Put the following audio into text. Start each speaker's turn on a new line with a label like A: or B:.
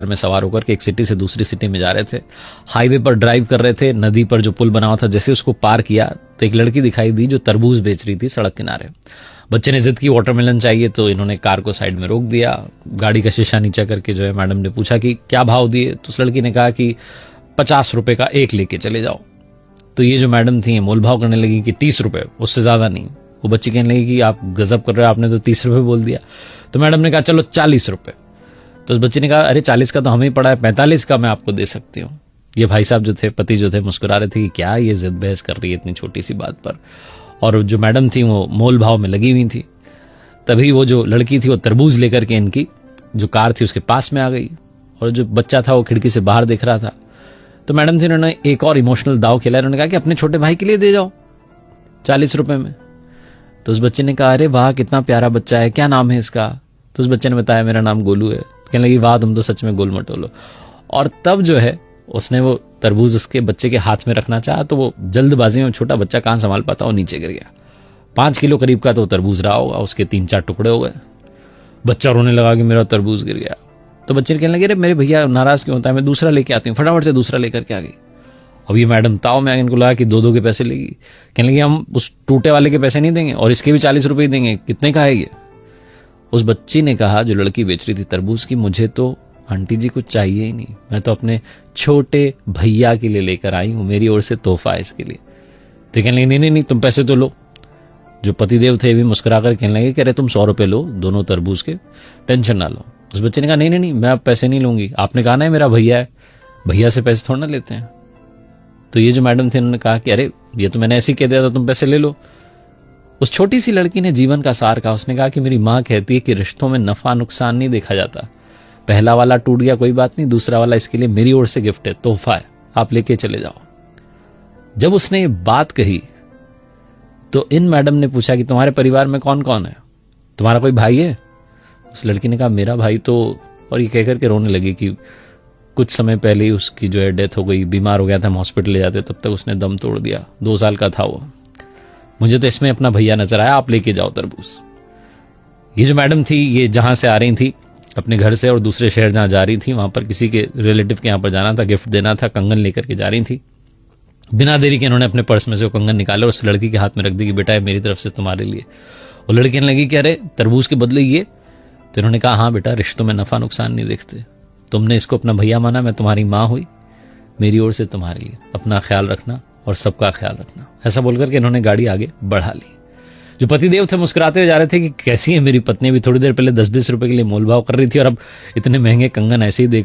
A: में सवार होकर के एक सिटी से दूसरी सिटी में जा रहे थे। हाईवे पर ड्राइव कर रहे थे। नदी पर जो पुल बना हुआ था, जैसे उसको पार किया तो एक लड़की दिखाई दी जो तरबूज बेच रही थी सड़क किनारे। बच्चे ने जिद की वाटरमेलन चाहिए, तो इन्होंने कार को साइड में रोक दिया। गाड़ी का शीशा नीचा करके जो है मैडम ने पूछा कि क्या भाव दिए, तो उस लड़की ने कहा कि 50 रुपए का एक लेके चले जाओ। तो ये जो मैडम थी मोल भाव करने लगी कि 30 रुपए, उससे ज्यादा नहीं। वो बच्ची कहने लगी कि आप गजब कर रहे हो, आपने तो 30 रुपए बोल दिया। तो मैडम ने कहा चलो 40 रुपए। तो उस बच्चे ने कहा अरे 40 का तो हमें ही पड़ा है, 45 का मैं आपको दे सकती हूँ। ये भाई साहब जो थे, पति जो थे, मुस्कुरा रहे थे कि क्या ये जिद बहस कर रही है इतनी छोटी सी बात पर। और जो मैडम थी वो मोल भाव में लगी हुई थी। तभी वो जो लड़की थी वो तरबूज लेकर के इनकी जो कार थी उसके पास में आ गई, और जो बच्चा था वो खिड़की से बाहर देख रहा था। तो मैडम थी, उन्होंने एक और इमोशनल दाव खेला। उन्होंने कहा कि अपने छोटे भाई के लिए दे जाओ 40 रुपए में। तो उस बच्चे ने कहा अरे वाह कितना प्यारा बच्चा है, क्या नाम है इसका। तो उस बच्चे ने बताया मेरा नाम गोलू है। कहने लगी वाह तुम तो सच में गोल मटोलो। और तब जो है उसने वो तरबूज उसके बच्चे के हाथ में रखना चाहा, तो वो जल्दबाजी में छोटा बच्चा कहां संभाल पाता, वो नीचे गिर गया। 5 किलो करीब का तो तरबूज रहा होगा, उसके 3-4 टुकड़े हो गए। बच्चा रोने लगा कि मेरा तरबूज गिर गया। तो बच्चे ने कहने लगे अरे मेरे भैया नाराज क्यों होता है, मैं दूसरा लेके आती हूँ। फटाफट से दूसरा लेकर के आ गई। अब ये मैडम ताव में इनको लगा कि 2-2 के पैसे लेगी। कहने लगी हम उस टूटे वाले के पैसे नहीं देंगे और इसके भी 40 रुपए ही देंगे, कितने का है ये। उस बच्ची ने कहा, जो लड़की बेच रही थी तरबूज की, मुझे तो आंटी जी कुछ चाहिए ही नहीं, मैं तो अपने छोटे भैया के लिए लेकर आई हूं, मेरी ओर से तोहफा है इसके लिए। तो कहने लगी नहीं तुम पैसे तो लो। जो पतिदेव थे भी मुस्कुरा कर कहने लगे कि अरे तुम 100 रुपए लो दोनों तरबूज के, टेंशन ना लो। उस बच्चे ने कहा नहीं मैं अब पैसे नहीं लूंगी, आपने कहा ना मेरा भैया है, भैया से पैसे थोड़ा ना लेते हैं। तो ये जो मैडम थे उन्होंने कहा कि अरे ये तो मैंने ऐसे ही कह दिया था, तुम पैसे ले लो। उस छोटी सी लड़की ने जीवन का सार कहा। उसने कहा कि मेरी माँ कहती है कि रिश्तों में नफा नुकसान नहीं देखा जाता, पहला वाला टूट गया कोई बात नहीं, दूसरा वाला इसके लिए मेरी ओर से गिफ्ट है, तोहफा है, आप लेके चले जाओ। जब उसने ये बात कही तो इन मैडम ने पूछा कि तुम्हारे परिवार में कौन कौन है, तुम्हारा कोई भाई है। उस लड़की ने कहा मेरा भाई तो, और ये कहकर के रोने लगी कि कुछ समय पहले ही उसकी जो है डेथ हो गई, बीमार हो गया था, हम हॉस्पिटल ले जाते तब तक उसने दम तोड़ दिया, 2 साल का था वो। मुझे तो इसमें अपना भैया नजर आया, आप लेके जाओ तरबूज। ये जो मैडम थी ये जहां से आ रही थी अपने घर से और दूसरे शहर जहां जा रही थी, वहां पर किसी के रिलेटिव के यहां पर जाना था, गिफ्ट देना था, कंगन लेकर के जा रही थी। बिना देरी के इन्होंने अपने पर्स में से वो कंगन निकाले और उस लड़की के हाथ में रख दी कि बेटा ये मेरी तरफ से तुम्हारे लिए। वो लड़की कहने लगी कि अरे तरबूज के बदले ये। तो इन्होंने कहा हाँ बेटा, रिश्तों में नफा नुकसान नहीं देखते, तुमने इसको अपना भैया माना, मैं तुम्हारी माँ हुई, मेरी ओर से तुम्हारे लिए, अपना ख्याल रखना और सबका ख्याल रखना। ऐसा बोलकर के इन्होंने गाड़ी आगे बढ़ा ली। जो पतिदेव थे मुस्कुराते हुए जा रहे थे कि कैसी है मेरी पत्नी, भी थोड़ी देर पहले 10-20 रुपए के लिए मोलभाव कर रही थी और अब इतने महंगे कंगन ऐसे ही देकर